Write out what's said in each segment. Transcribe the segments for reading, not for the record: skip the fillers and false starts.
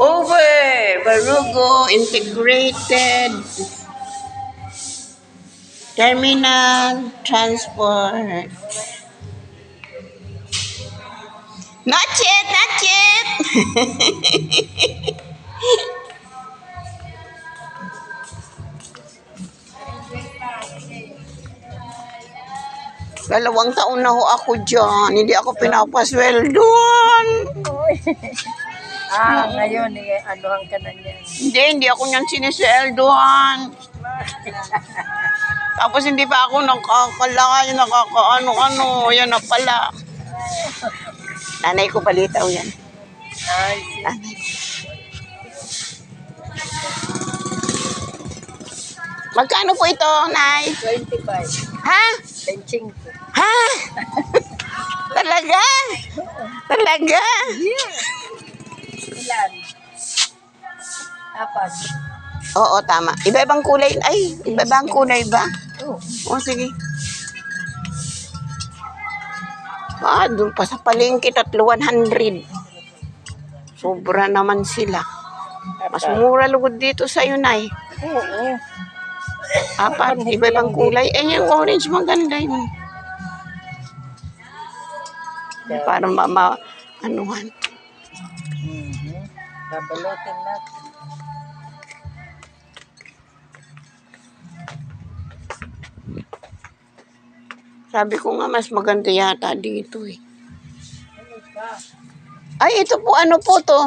Over Barugo Integrated Terminal Transport. Not yet, not yet. Dalawang taon na ho ako dyan. Hindi ako pinapasweldoan. Ngayon, anuhan ka na niyan. Hindi ako niyan sinisweldoan. Tapos hindi pa ako nakakaano-ano. Yan na pala. Nanay ko palitaw yan. Ay, Nanay ko. Magkano po ito, Nay? 25. Ha? 25. Ha? Talaga? Talaga? Ilan? Apat. Oo, tama. Iba-ibang kulay. Ay, iba-ibang kulay ba? Oo. O, sige. Doon pa sa palengke, 100. Sobra naman sila. Mas mura lugod dito sa Nay. Oo. Apat, iba-ibang kulay. Eh, yung orange maganda yun. Para anuhan. Babalutin natin. Sabi ko nga, mas maganda yata dito eh. Ay, ito po, ano po to?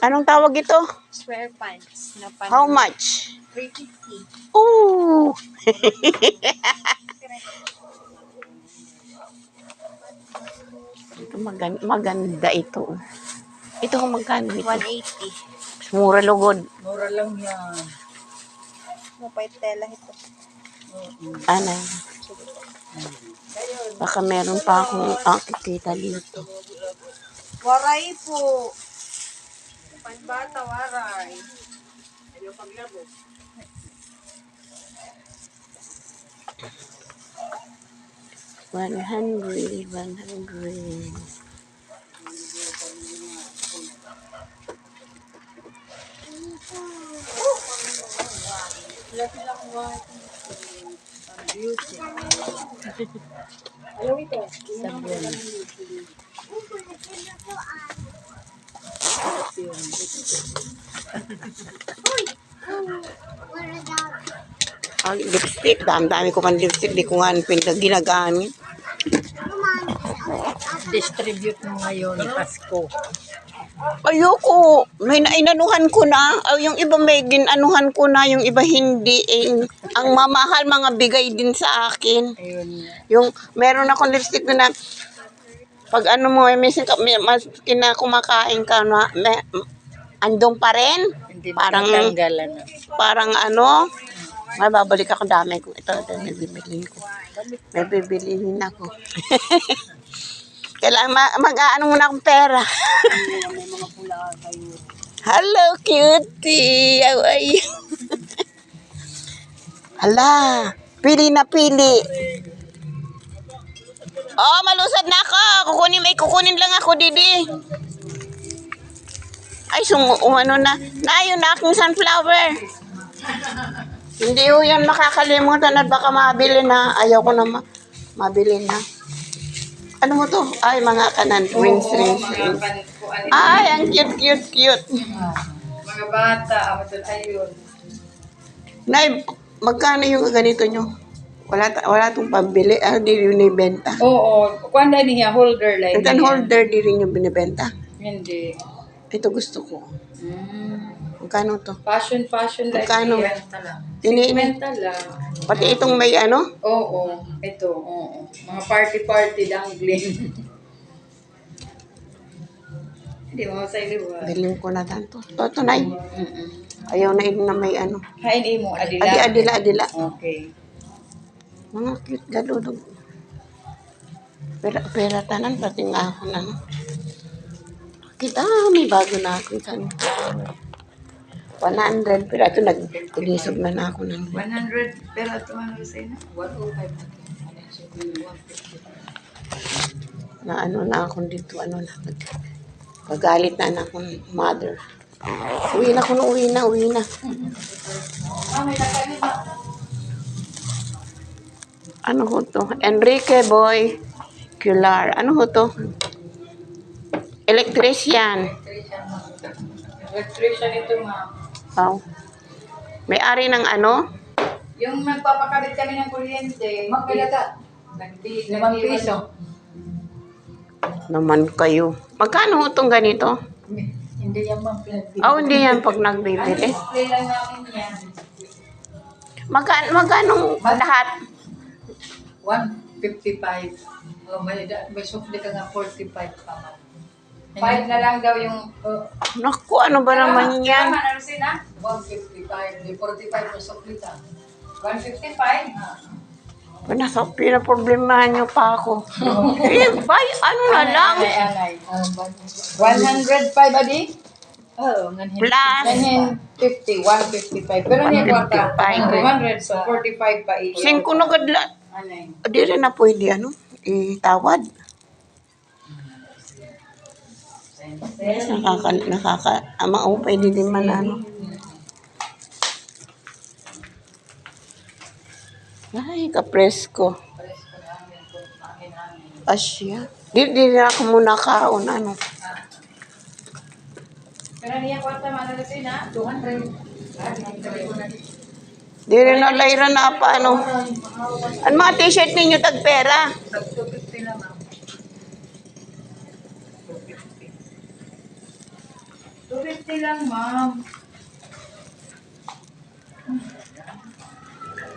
Anong tawag ito? Square pants. How much? 350. Oh! Ito maganda ito. Ito kung magkano ito? 180. Mura lugod. Mura lang yan. Mapait tela ito. Ano? Baka meron pa akong kita dito. Waray po. Panbata, waray. Ayaw paglabo. $100. Beauty. Ayaw ito. Sabon. Lipstick. Dami ko man lipstick. Di ko nga ginagamit. Distribute mo ngayon, Pasko. Ayoko. May inanuhan ko na. Yung iba may ginanuhan ko na. Yung iba hindi. Ang mamahal mga bigay din sa akin. Ayun. Yung meron akong lipstick na pag ano mo, minsan mas kumakain ka na, andong pa rin. Hindi Parang matanggalan. parang ano, may babalik ako dami ko. Ito, may bibilihin ko. May bibilihin ako. Kailangan mag-aano muna akong pera. Hello, cutie. How are you? Hala, pili na pili. Oh, malusad na ako. Kukunin lang ako, Didi. Ay, ano na. Yun na aking sunflower. Hindi ko yan makakalimutan at baka mabili na. Ayaw ko na mabili na. Ano mo to? Ay, mga kanan. Rings. Ay, ang cute. Mga bata, ayun. Nay, magkano yung ganito nyo? Wala itong pambili. Di rin yung binibenta. Oo. Kuwanda niya, holder lang. Ito holder, di rin yung binibenta. Hindi. Ito gusto ko. Magkano to? Fashion lang. Magkano? Ini lang. Pati itong may ano? Oo. Ito, oo. Mga party dangling. Hindi mo sa iliwa. Bilhin ko na tanto. Toto, Nay. Ayaw na na may ano. Hain mo, adila. Adila. Okay. Mga cute galudog. Pera tanan, pati nga ako na. Kita, may bago na ako. 100, pero ito nag-ulisog na ako ng 100, pero ito ano sa'yo na? 105 na ano na ako dito, ano na. Kagalit na anak ko, mother. Uwi na ko, uwi na. May nakalit na. Ano ho to? Enrique Boy Cular. Ano ho to? Electrician. Electrician ito, ma'am. Wow. May-ari ng ano? Yung nagpapakabit kami ng kuryente. Magkilata. 5 piso. Naman kayo. Magkano ho itong ganito? Hindi yan, ma'am. Hindi yan pag nagbibili. Display lang namin yan. Magkano lahat? 155. Oh, may sukli ka nga 45 pa, ma'am. 5 na lang daw yung... Naku, ano ba naman yan? Ano sina? 155. Di 45 na sukli ka. 155? Nasa pinaproblemahan niyo pa ako. Bay, ano na lang? Anay. 105 adi? Oo, Plus. 150, 155. Pero niya kwarta, 155. 200, so 45 pa iyo. 5 na gadla. Anay. Di rin na pwede, itawad. Pwede din man, Ay, kapresko. Asya. Di na ako muna kaon, Pero niya kwarta, manalasin ha? 200. Di rin na layra na pa, Ang mga t-shirt ninyo, tagpera. 250 lang, ma'am. 250 lang, ma'am.